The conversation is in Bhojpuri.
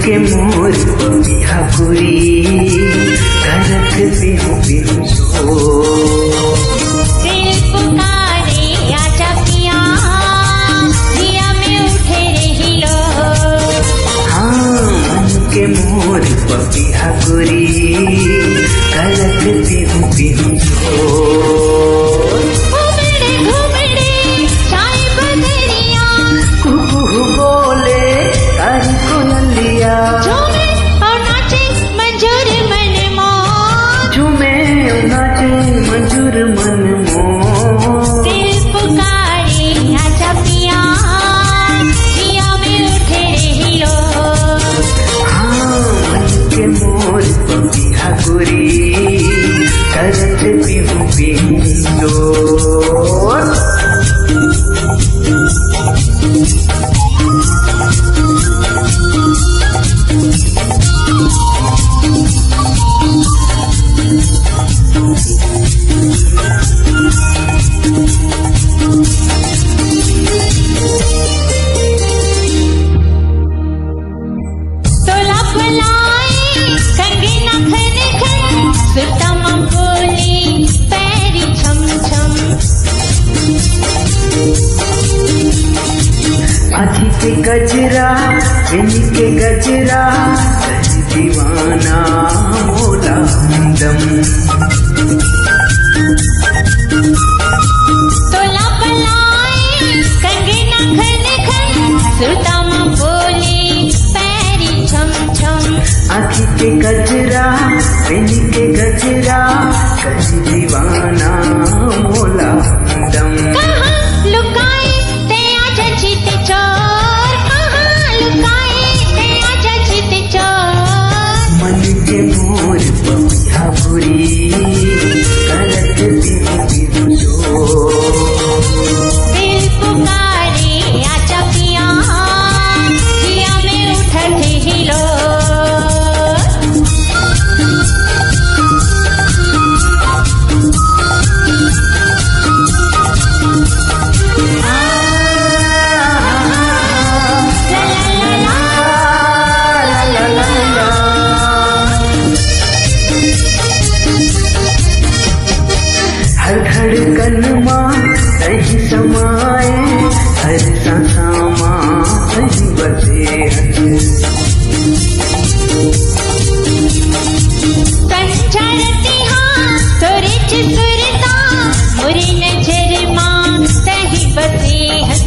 के मोर बिहापुरी करत बिहू बिहू सो दिल पुकारे आजा पिया दिया में उठे रही लो। हाँ मन के मोर बिहापुरी करत बिहू बिहू सो बोले तारी कोयलिया झूमे और नाचे मंजूर मन मोर। झूमे और नाचे मंजूर मन मोर। दिल पुकारे आजा पिया दिया में उठे रही लो। हाँ मन के मोर बिहापुरी करत बिहू बिहू सो। तोला फुलाए कंगे नखन खन सुतम बोली पैरी छम छम। आँखी के गजरा इन्हीं के गजरा सज दीवाना मोला हमदम। तोला फुलाए कंगे नखन खन सुतम बोली पैरी छम छम। आँखी के गजरा इन्हीं के गजरा सज दीवाना मोला हमदम। कहाँ लुकाए ते आजा चित चोर। कहाँ लुकाए ते आजा चित चोर। मन के मोर बिहापुरी करत बिहू बिहू सो। दिल पुकारे आजा पिया दिया में उठत ही लो। हर धड़कन माँ सही समाए हर सांसा माँ सही बसे संचरती हाँ तोरे सुरता मोरी नजर माँ सही बसे हंस।